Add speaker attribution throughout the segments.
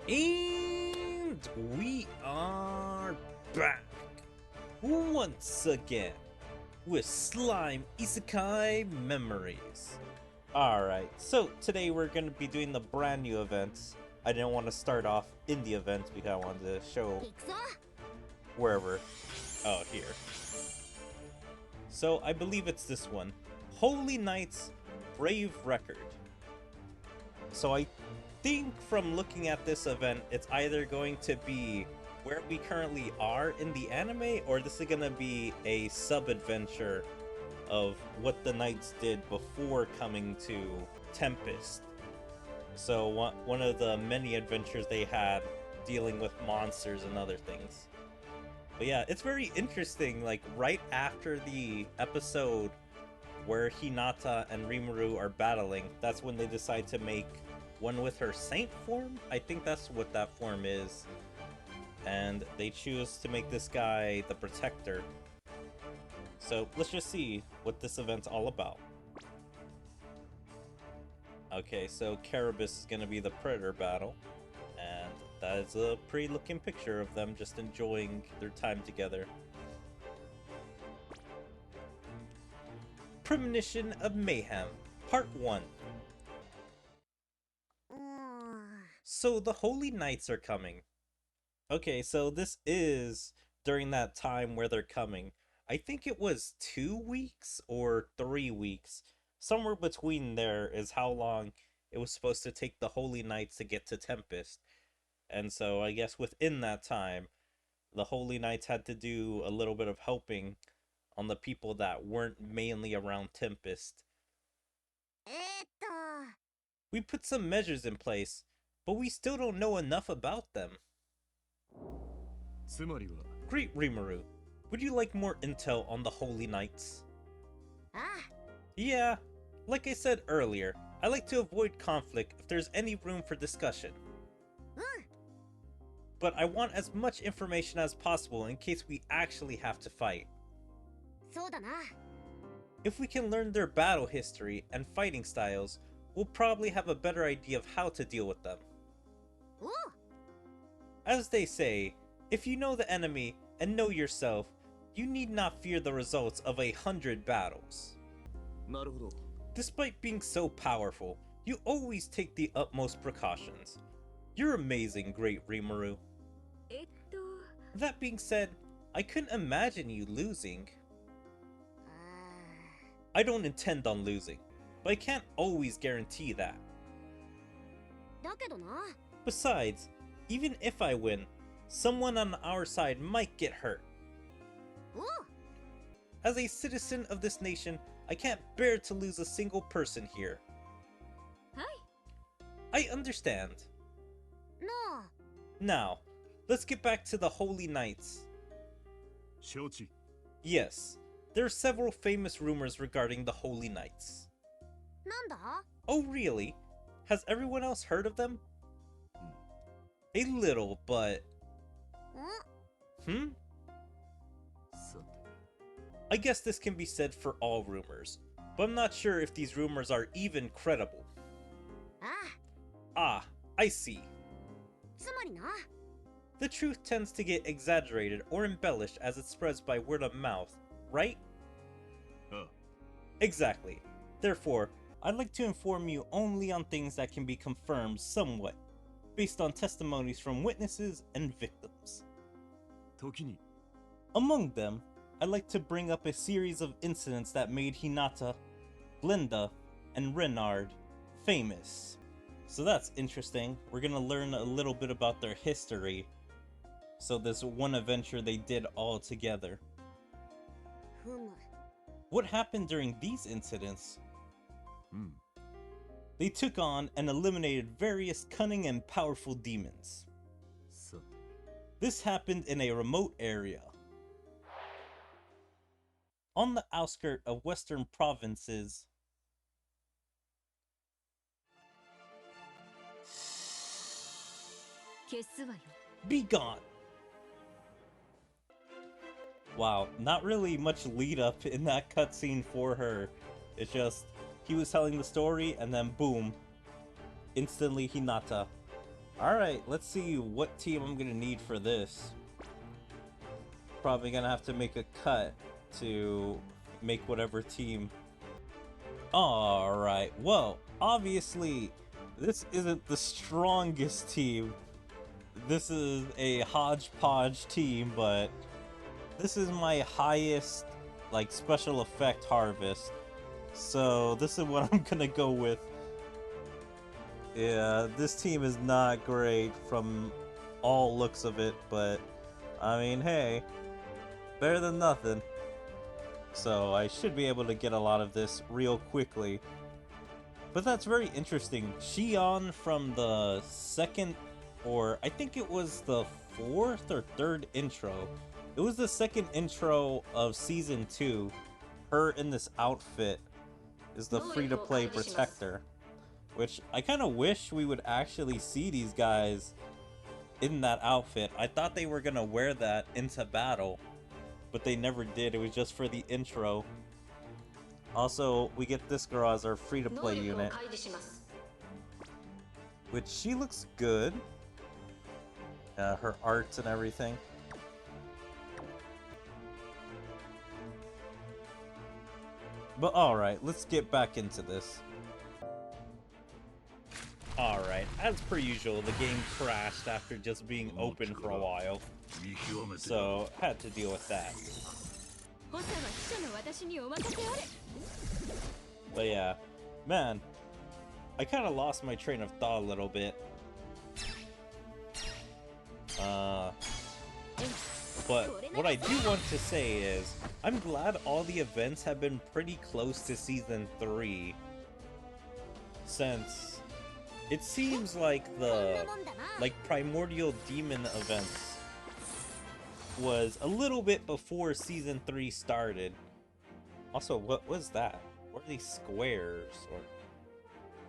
Speaker 1: And we are back once again with Slime Isekai Memories. Alright, so today we're going to be doing the brand new events. I didn't want to start off in the events because I wanted to show wherever. Oh, here. So I believe it's this one. Holy Knight's Brave Record. So I think from looking at this event, it's either going to be where we currently are in the anime, or this is going to be a sub-adventure of what the Knights did before coming to Tempest. So one of the many adventures they had dealing with monsters and other things. But yeah, it's very interesting, like right after the episode where Hinata and Rimuru are battling, that's when they decide to make one with her saint form? I think that's what that form is. And they choose to make this guy the protector. So let's just see what this event's all about. Okay, so Carabas is going to be the Predator battle. And that is a pretty looking picture of them just enjoying their time together. Premonition of Mayhem, Part 1. So the Holy Knights are coming. Okay, so this is during that time where they're coming. I think it was 2 weeks or 3 weeks. Somewhere between there is how long it was supposed to take the Holy Knights to get to Tempest. And so I guess within that time, the Holy Knights had to do a little bit of helping on the people that weren't mainly around Tempest. We put some measures in place, but we still don't know enough about them. Great Rimuru, would you like more intel on the Holy Knights? Yeah, like I said earlier, I like to avoid conflict if there's any room for discussion. But I want as much information as possible in case we actually have to fight. If we can learn their battle history and fighting styles, we'll probably have a better idea of how to deal with them. As they say, if you know the enemy and know yourself, you need not fear the results of 100 battles. Despite being so powerful, you always take the utmost precautions. You're amazing, Great Rimuru. That being said, I couldn't imagine you losing. I don't intend on losing, but I can't always guarantee that. Besides, even if I win, someone on our side might get hurt. As a citizen of this nation, I can't bear to lose a single person here. I understand. Now, let's get back to the Holy Knights. Yes, there are several famous rumors regarding the Holy Knights. Oh really? Has everyone else heard of them? A little, but... I guess this can be said for all rumors, but I'm not sure if these rumors are even credible. Ah, I see. The truth tends to get exaggerated or embellished as it spreads by word of mouth, right? Exactly. Therefore, I'd like to inform you only on things that can be confirmed somewhat, based on testimonies from witnesses and victims. Among them, I'd like to bring up a series of incidents that made Hinata, Glinda, and Renard famous. So that's interesting. We're gonna learn a little bit about their history. So this one adventure they did all together. What happened during these incidents? They took on and eliminated various cunning and powerful demons. This happened in a remote area. On the outskirts of western provinces. Be gone! Wow, not really much lead up in that cutscene for her. It's just, he was telling the story and then boom, instantly Hinata Alright, let's see what team I'm gonna need for this. Probably gonna have to make a cut to make whatever team. Alright, well, obviously, this isn't the strongest team. This is a hodgepodge team, but this is my highest, like, special effect harvest. So this is what I'm gonna go with. Yeah, this team is not great from all looks of it, but I mean, hey, better than nothing. So I should be able to get a lot of this real quickly. But that's very interesting. Shion from the second, or I think it was the fourth or third intro. It was the second intro of Season 2. Her in this outfit is the free-to-play protector. Which I kind of wish we would actually see these guys in that outfit. I thought they were going to wear that into battle, but they never did. It was just for the intro. Also, we get this girl as our free-to-play unit, which she looks good. Her arts and everything. But alright, let's get back into this. Alright, as per usual, the game crashed after just being open for a while. So, had to deal with that. But yeah, man, I kind of lost my train of thought a little bit. But what I do want to say is, I'm glad all the events have been pretty close to Season 3. Since it seems like the Primordial Demon events was a little bit before Season 3 started. Also, what was that? What are these squares or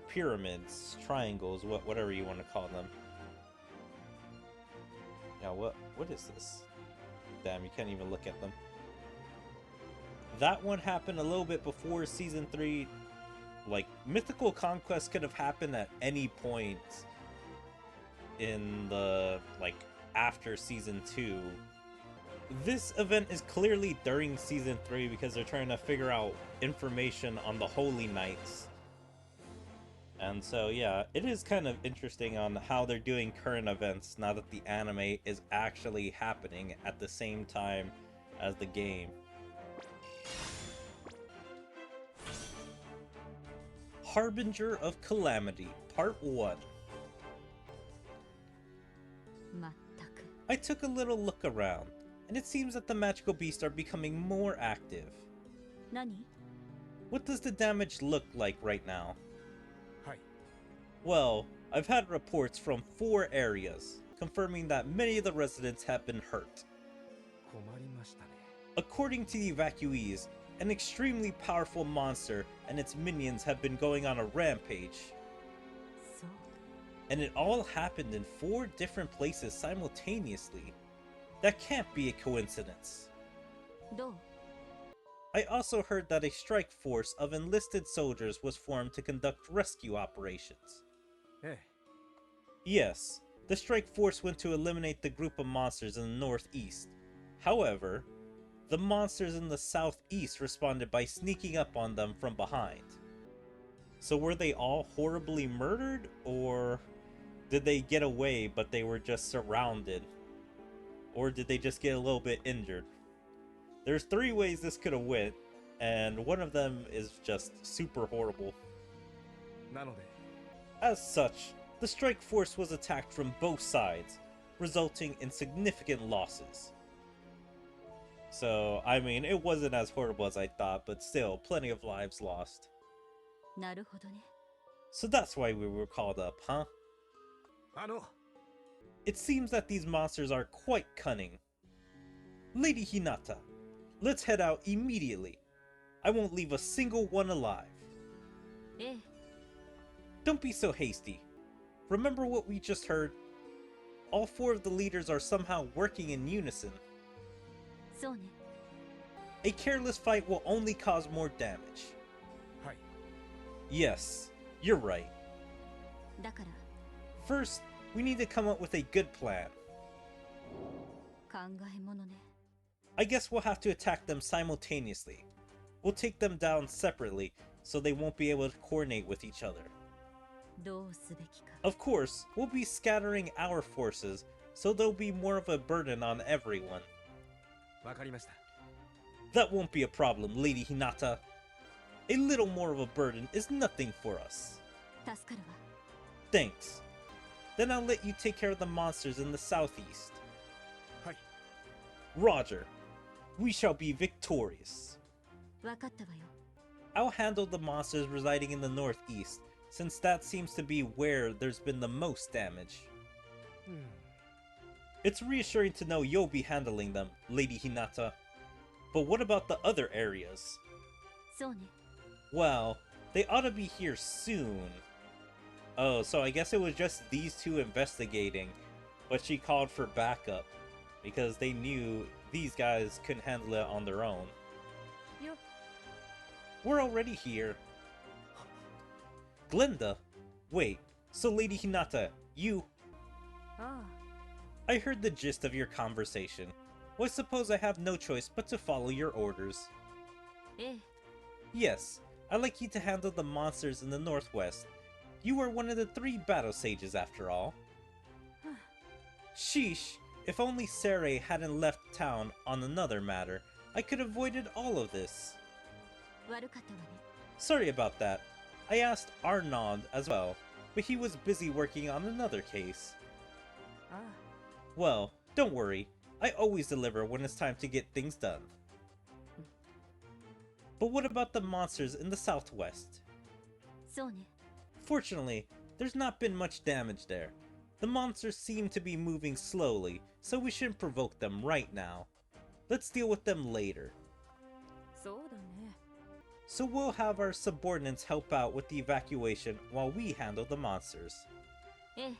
Speaker 1: pyramids, triangles, whatever you want to call them? Yeah, what is this? Damn, you can't even look at them. That one happened a little bit before Season 3. Like, Mythical Conquest could have happened at any point in the, after Season 2. This event is clearly during Season 3 because they're trying to figure out information on the Holy Knights. And so, yeah, it is kind of interesting on how they're doing current events now that the anime is actually happening at the same time as the game. Harbinger of Calamity, Part 1. I took a little look around, and it seems that the magical beasts are becoming more active. What does the damage look like right now? Well, I've had reports from 4 areas, confirming that many of the residents have been hurt. According to the evacuees, an extremely powerful monster and its minions have been going on a rampage. And it all happened in 4 different places simultaneously. That can't be a coincidence. I also heard that a strike force of enlisted soldiers was formed to conduct rescue operations. Yes, the strike force went to eliminate the group of monsters in the northeast. However, the monsters in the southeast responded by sneaking up on them from behind. So were they all horribly murdered, or did they get away but they were just surrounded? Or did they just get a little bit injured? There's 3 ways this could have went, and one of them is just super horrible. As such, the strike force was attacked from both sides, resulting in significant losses. So, I mean, it wasn't as horrible as I thought, but still, plenty of lives lost. So that's why we were called up, huh? It seems that these monsters are quite cunning. Lady Hinata, let's head out immediately. I won't leave a single one alive. Don't be so hasty. Remember what we just heard? All 4 of the leaders are somehow working in unison. A careless fight will only cause more damage. Yes, you're right. First, We need to come up with a good plan.
Speaker 2: 考え物ね。
Speaker 1: I guess we'll have to attack them simultaneously. We'll take them down separately, so they won't be able to coordinate with each other.
Speaker 2: どうすべきか。
Speaker 1: Of course, we'll be scattering our forces, so there'll be more of a burden on everyone.
Speaker 3: わかりました。
Speaker 1: That won't be a problem, Lady Hinata. A little more of a burden is nothing for us.
Speaker 2: 助かるわ。
Speaker 1: Thanks. Then I'll let you take care of the monsters in the southeast.
Speaker 3: はい。
Speaker 1: Roger. We shall be victorious.
Speaker 2: わかったわよ。
Speaker 1: I'll handle the monsters residing in the northeast, since that seems to be where there's been the most damage. It's reassuring to know you'll be handling them, Lady Hinata. But what about the other areas?
Speaker 2: そうね。
Speaker 1: Well, they ought to be here soon. Oh, so I guess it was just these two investigating, but she called for backup, because they knew these guys couldn't handle it on their own.
Speaker 2: よ。
Speaker 1: We're already here. Glinda! Wait, so Lady Hinata, you...
Speaker 2: ああ。
Speaker 1: I heard the gist of your conversation. Well, I suppose I have no choice but to follow your orders.
Speaker 2: ええ。
Speaker 1: Yes, I'd like you to handle the monsters in the northwest. You are one of the 3 battle sages after all. Sheesh, if only Sarai hadn't left town on another matter, I could have avoided all of this.
Speaker 2: 悪かったわね。
Speaker 1: Sorry about that. I asked Arnaud as well, but he was busy working on another case.
Speaker 2: ああ。
Speaker 1: Well, don't worry. I always deliver when it's time to get things done. But what about the monsters in the southwest?
Speaker 2: そうね。
Speaker 1: Fortunately, there's not been much damage there. The monsters seem to be moving slowly, so we shouldn't provoke them right now. Let's deal with them later.
Speaker 2: そうだね。
Speaker 1: So we'll have our subordinates help out with the evacuation while we handle the monsters.
Speaker 2: ええ。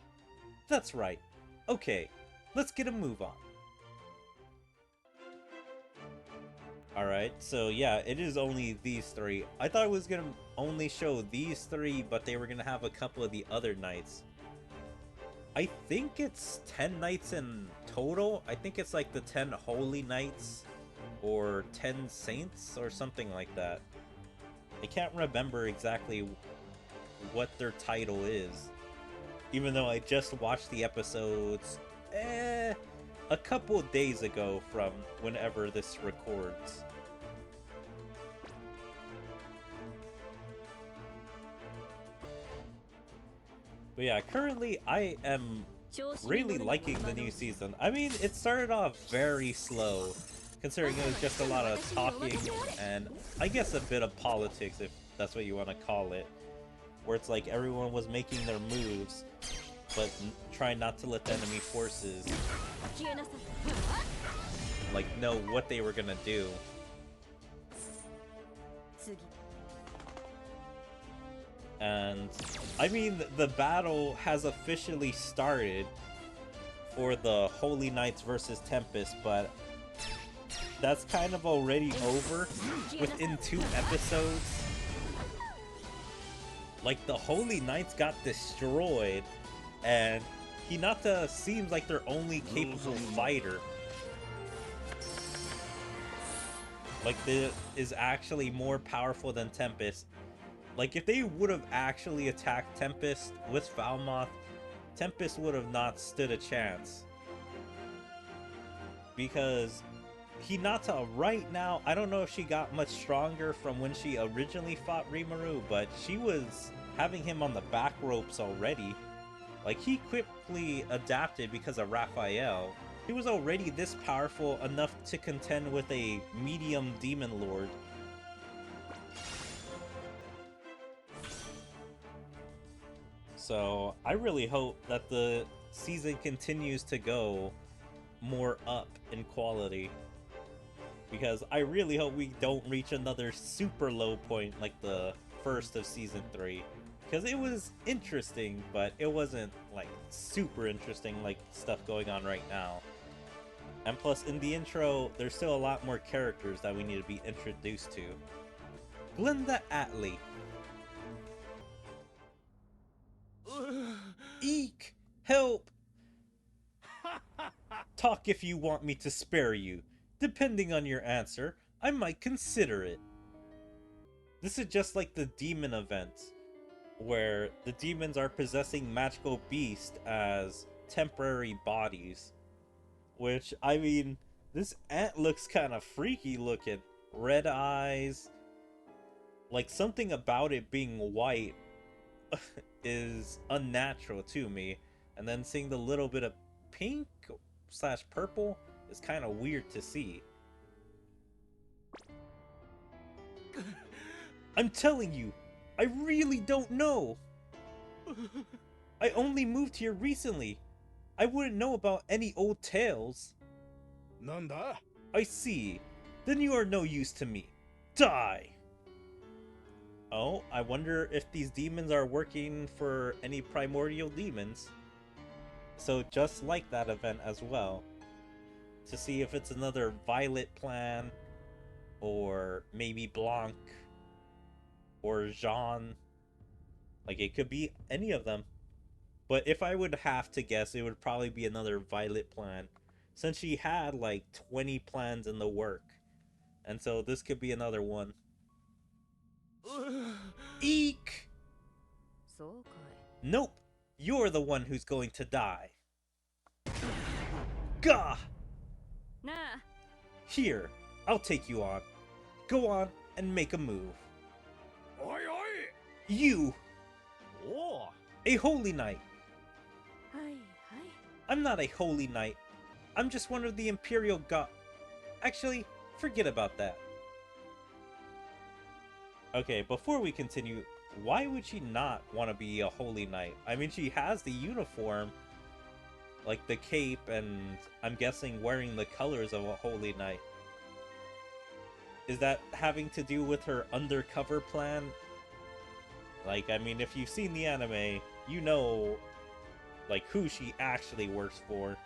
Speaker 1: That's right. Okay, let's get a move on. Alright, so yeah, it is only these 3. I thought it was gonna only show these 3, but they were gonna have a couple of the other knights. I think it's 10 knights in total. I think it's like the 10 holy knights or 10 saints or something like that. I can't remember exactly what their title is, even though I just watched the episodes a couple days ago from whenever this records. But yeah, currently I am really liking the new season. I mean, it started off very slow, considering it was just a lot of talking and I guess a bit of politics, if that's what you want to call it, where it's like everyone was making their moves, but trying not to let the enemy forces like know what they were gonna do.
Speaker 2: 次。
Speaker 1: And I mean, the battle has officially started for the Holy Knights versus Tempest, but that's kind of already over within 2 episodes. Like, the Holy Knights got destroyed, and Hinata seems like their only capable fighter. Like, is actually more powerful than Tempest. Like, if they would have actually attacked Tempest with Falmoth, Tempest would have not stood a chance. Because Hinata right now, I don't know if she got much stronger from when she originally fought Rimuru, but she was having him on the back ropes already. Like, he quickly adapted because of Raphael. He was already this powerful enough to contend with a medium demon lord. So I really hope that the season continues to go more up in quality, because I really hope we don't reach another super low point like the first of season 3, because it was interesting, but it wasn't like super interesting like stuff going on right now. And plus, in the intro, there's still a lot more characters that we need to be introduced to. Glinda Atlee. Eek! Help! Talk if you want me to spare you. Depending on your answer, I might consider it. This is just like the demon event, where the demons are possessing magical beasts as temporary bodies. Which, I mean, this ant looks kind of freaky looking. Red eyes. Like, something about it being white is unnatural to me. And then seeing the little bit of pink slash purple is kind of weird to see. I'm telling you, I really don't know. I only moved here recently. I wouldn't know about any old tales.
Speaker 3: Nanda?
Speaker 1: I see. Then you are no use to me. Die! Oh, I wonder if these demons are working for any primordial demons. So just like that event as well. To see if it's another Violet plan, or maybe Blanc, or Jean. Like, it could be any of them. But if I would have to guess, it would probably be another Violet plan, since she had like 20 plans in the work. And so this could be another one. Eek! Nope, you're the one who's going to die. Gah!
Speaker 2: Nah.
Speaker 1: Here, I'll take you on. Go on and make a move.
Speaker 3: Oi, oi!
Speaker 1: You!
Speaker 3: Oh!
Speaker 1: A holy knight!
Speaker 2: Hi.
Speaker 1: I'm not a holy knight. I'm just one of the Imperial God. Actually, forget about that. Okay, before we continue, why would she not want to be a holy knight? I mean, she has the uniform, like the cape, and I'm guessing wearing the colors of a holy knight. Is that having to do with her undercover plan? Like, I mean, if you've seen the anime, you know, like, who she actually works for.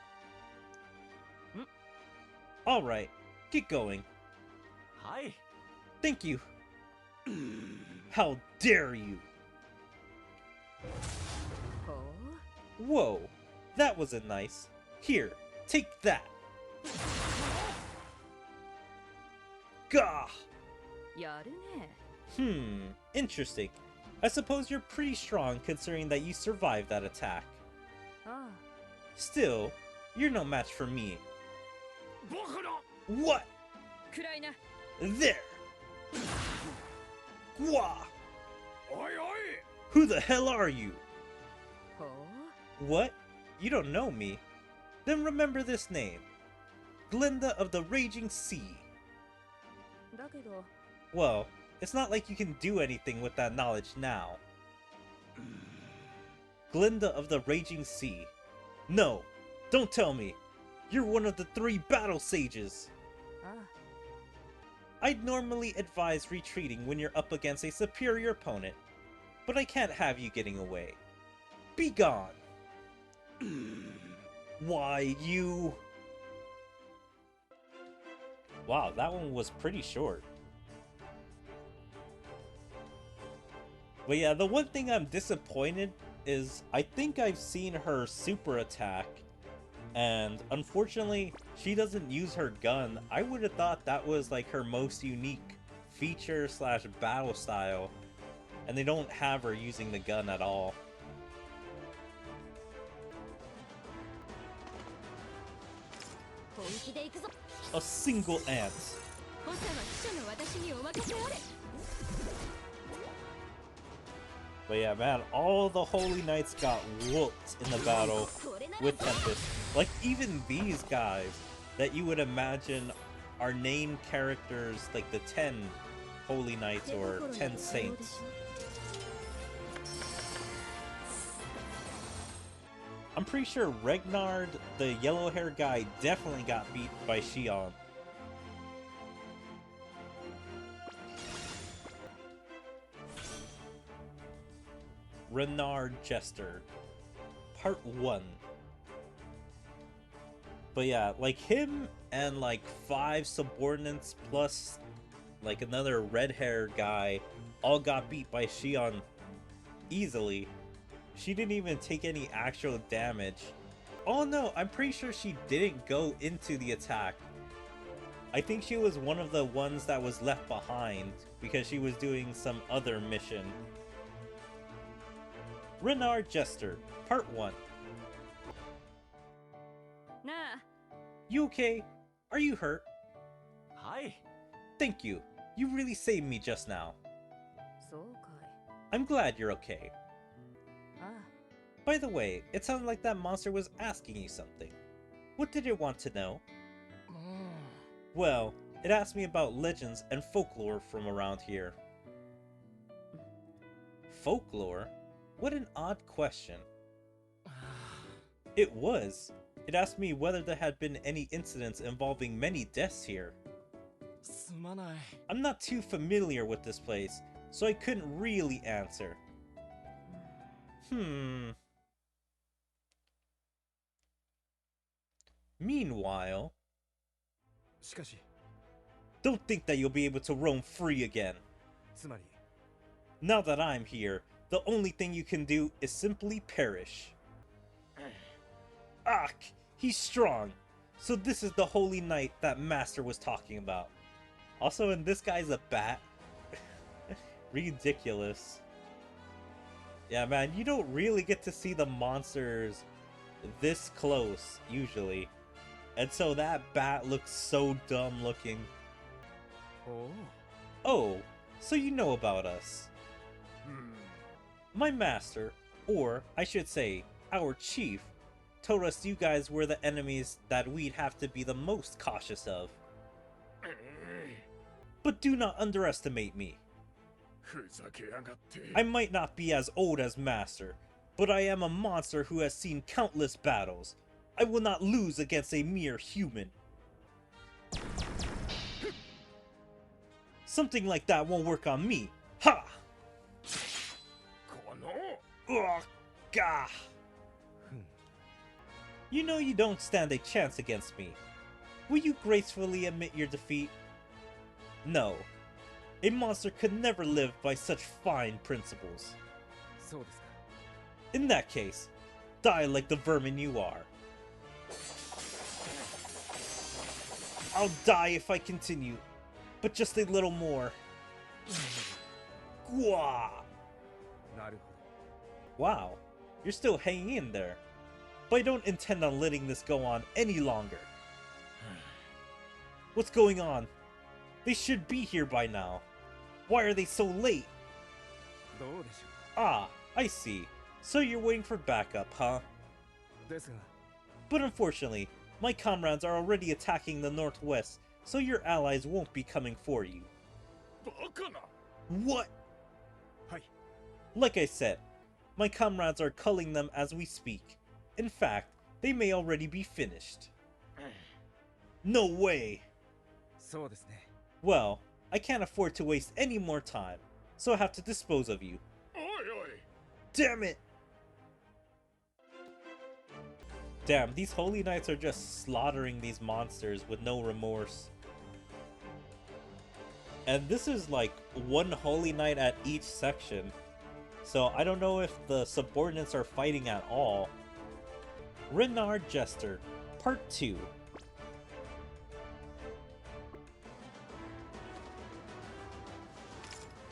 Speaker 1: Alright, get going.
Speaker 3: Hi.
Speaker 1: Thank you. How dare you! Whoa, that wasn't nice. Here, take that. Gah! Interesting. I suppose you're pretty strong considering that you survived that attack. Still, you're no match for me. What? There! Gwa!
Speaker 3: Oi, oi!
Speaker 1: Who the hell are you? What? You don't know me? Then remember this name. Glinda of the Raging Sea. Well, it's not like you can do anything with that knowledge now. Glinda of the Raging Sea. No, don't tell me. You're one of the 3 battle sages. I'd normally advise retreating when you're up against a superior opponent, but I can't have you getting away. Be gone! Why, you... Wow, that one was pretty short. But yeah, the one thing I'm disappointed is I think I've seen her super attack, and unfortunately, she doesn't use her gun. I would have thought that was like her most unique feature slash battle style, and they don't have her using the gun at all. A single ant. But yeah, man, all the Holy Knights got whooped in the battle with Tempest. Like, even these guys that you would imagine are named characters, like the 10 Holy Knights or 10 Saints. I'm pretty sure Regnard, the yellow-haired guy, definitely got beat by Shion. Renard Jester, Part 1. But yeah, like him and like 5 subordinates plus like another red-haired guy all got beat by Shion easily. She didn't even take any actual damage. Oh no, I'm pretty sure she didn't go into the attack. I think she was one of the ones that was left behind because she was doing some other mission. Renard Jester, Part 1.
Speaker 2: Na.
Speaker 1: You okay? Are you hurt?
Speaker 3: はい。
Speaker 1: Thank you. You really saved me just now.
Speaker 2: そうかい。
Speaker 1: I'm glad you're okay.
Speaker 2: ああ。
Speaker 1: By the way, it sounded like that monster was asking you something. What did it want to know? Well, it asked me about legends and folklore from around here. Folklore? What an odd question. It was. It asked me whether there had been any incidents involving many deaths here.
Speaker 3: すまない。
Speaker 1: I'm not too familiar with this place, so I couldn't really answer. Meanwhile,
Speaker 3: しかし、
Speaker 1: don't think that you'll be able to roam free again.
Speaker 3: つまり、
Speaker 1: Now that I'm here, the only thing you can do is simply perish. Ach, he's strong. So this is the holy knight that Master was talking about. Also, and this guy's a bat. Ridiculous. Yeah, man, you don't really get to see the monsters this close, usually. And so that bat looks so dumb looking.
Speaker 3: おお。
Speaker 1: Oh, so you know about us. My master, or I should say, our chief, told us you guys were the enemies that we'd have to be the most cautious of. But do not underestimate me.
Speaker 3: ふざけやがって。
Speaker 1: I might not be as old as Master, but I am a monster who has seen countless battles. I will not lose against a mere human. Something like that won't work on me. Ha!
Speaker 3: この。
Speaker 1: Ugh, gah. You know you don't stand a chance against me. Will you gracefully admit your defeat? No. A monster could never live by such fine principles.
Speaker 3: そうですか。
Speaker 1: In that case, die like the vermin you are. I'll die if I continue, but just a little more. Gwa!
Speaker 3: なるほ
Speaker 1: Wow, you're still hanging in there. But I don't intend on letting this go on any longer. What's going on? They should be here by now. Why are they so late?
Speaker 3: ど。どうでしょ
Speaker 1: Ah, I see. So you're waiting for backup, huh?
Speaker 3: う。ですが、
Speaker 1: But unfortunately, my comrades are already attacking the northwest, so your allies won't be coming for you.
Speaker 3: バカな。
Speaker 1: What?
Speaker 3: はい。
Speaker 1: Like I said, my comrades are culling them as we speak. In fact, they may already be finished. No way!
Speaker 3: そうですね。
Speaker 1: Well, I can't afford to waste any more time, so I have to dispose of you.
Speaker 3: おいおい。
Speaker 1: Damn it! Damn, these holy knights are just slaughtering these monsters with no remorse. And this is like one holy knight at each section. So I don't know if the subordinates are fighting at all. Renard Jester, Part 2.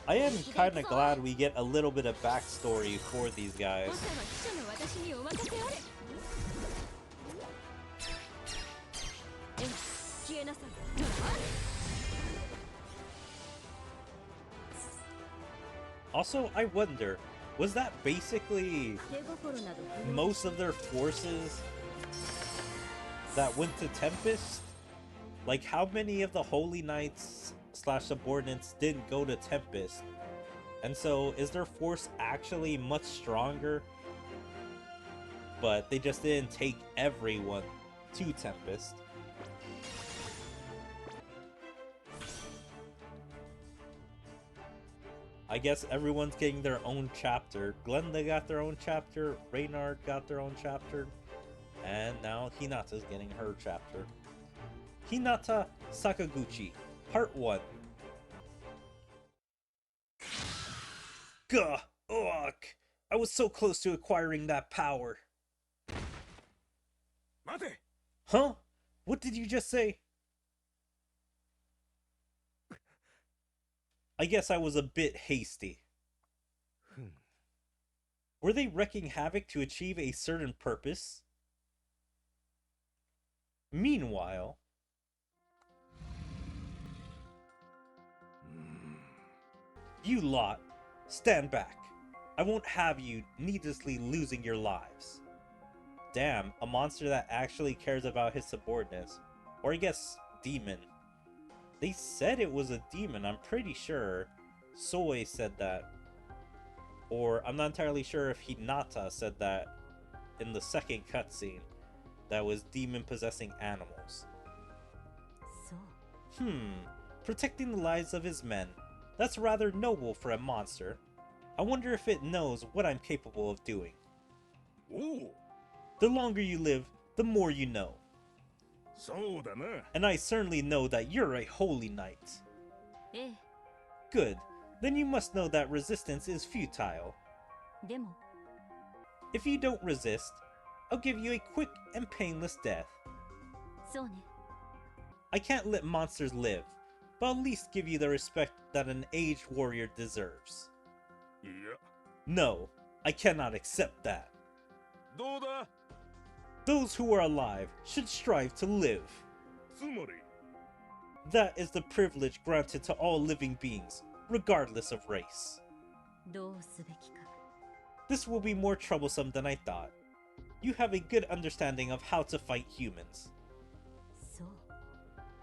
Speaker 1: I am kinda glad we get a little bit of backstory for these guys.
Speaker 2: 誤差は記者の私にお任せあれ。消えなさい。
Speaker 1: Also, I wonder, was that basically
Speaker 2: 手心など
Speaker 1: most of their forces that went to Tempest? Like, how many of the Holy Knights slash subordinates didn't go to Tempest? And so, is their force actually much stronger? But they just didn't take everyone to Tempest. I guess everyone's getting their own chapter. Glenda got their own chapter, Reynard got their own chapter, and now Hinata's getting her chapter. Hinata Sakaguchi, Part 1. Gah! Ugh! I was so close to acquiring that power.
Speaker 3: 待て。
Speaker 1: Huh? What did you just say? I guess I was a bit hasty. Were they wreaking havoc to achieve a certain purpose? Meanwhile... You lot, stand back. I won't have you needlessly losing your lives. Damn, a monster that actually cares about his subordinates. Or I guess, demon. They said it was a demon, I'm pretty sure. Soy said that. Or, I'm not entirely sure if Hinata said that in the second cutscene. That was demon-possessing animals.
Speaker 2: So.
Speaker 1: Protecting the lives of his men. That's rather noble for a monster. I wonder if it knows what I'm capable of doing.
Speaker 3: Ooh.
Speaker 1: The longer you live, the more you know.
Speaker 3: そうだな。
Speaker 1: And I certainly know that you're a holy knight.
Speaker 2: ええ。
Speaker 1: Good. Then you must know that resistance is futile.
Speaker 2: でも。
Speaker 1: If you don't resist, I'll give you a quick and painless death.
Speaker 2: そうね。
Speaker 1: I can't let monsters live, but I'll at least give you the respect that an aged warrior deserves.
Speaker 3: いや。
Speaker 1: No, I cannot accept that.
Speaker 3: どうだ。
Speaker 1: Those who are alive should strive to live.
Speaker 3: つまり。
Speaker 1: That is the privilege granted to all living beings, regardless of race.
Speaker 2: どうすべきか。
Speaker 1: This will be more troublesome than I thought. You have a good understanding of how to fight humans.
Speaker 2: そう。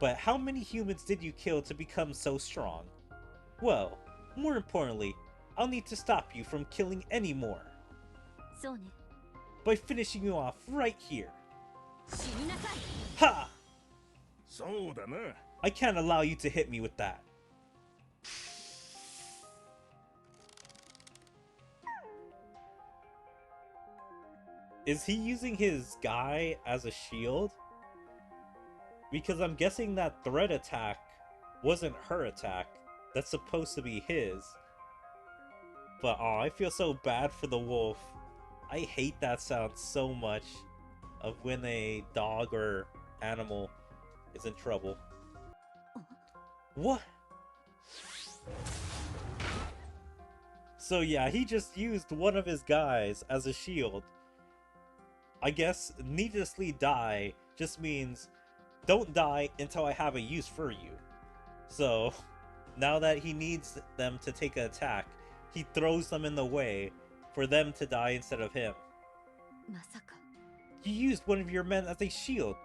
Speaker 1: But how many humans did you kill to become so strong? Well, more importantly, I'll need to stop you from killing any more.
Speaker 2: そうね。
Speaker 1: By finishing you off right here.
Speaker 2: 死になさい。
Speaker 1: Ha!
Speaker 3: そうだな。
Speaker 1: I can't allow you to hit me with that. Is he using his guy as a shield? Because I'm guessing that threat attack wasn't her attack. That's supposed to be his. But oh, I feel so bad for the wolf. I hate that sound so much of when a dog or animal is in trouble. What? So yeah, he just used one of his guys as a shield. I guess needlessly die just means don't die until I have a use for you. So now that he needs them to take an attack, he throws them in the way for them to die instead of him.
Speaker 2: まさか。
Speaker 1: You used one of your men as a shield.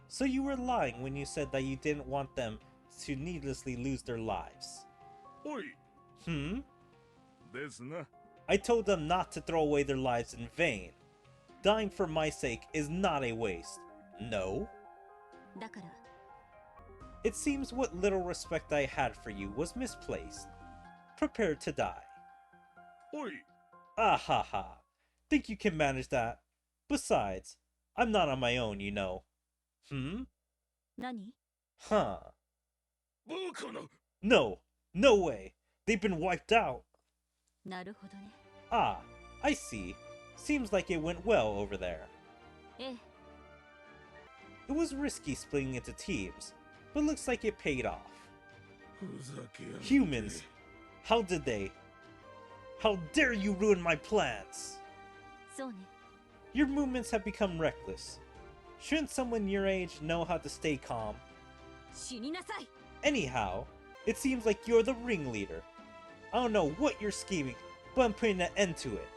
Speaker 1: So you were lying when you said that you didn't want them to needlessly lose their lives.
Speaker 3: おい。 ですな。
Speaker 1: I told them not to throw away their lives in vain. Dying for my sake is not a waste. No?
Speaker 2: だから。
Speaker 1: It seems what little respect I had for you was misplaced. Prepare to die.
Speaker 3: おい。
Speaker 1: Ah ha ha. Think you can manage that? Besides, I'm not on my own, you know.
Speaker 2: 何？
Speaker 1: Huh.
Speaker 3: バカな。
Speaker 1: No. No way. They've been wiped out.
Speaker 2: なるほどね。
Speaker 1: Ah, I see. Seems like it went well over there.
Speaker 2: ええ。
Speaker 1: It was risky splitting into teams, but looks like it paid off.
Speaker 3: ふざけやがって。
Speaker 1: Humans! How did they? How dare you ruin my plans?
Speaker 2: そうね。
Speaker 1: Your movements have become reckless. Shouldn't someone your age know how to stay calm?
Speaker 2: 死になさい。
Speaker 1: Anyhow, it seems like you're the ringleader. I don't know what you're scheming, but I'm putting an end to it.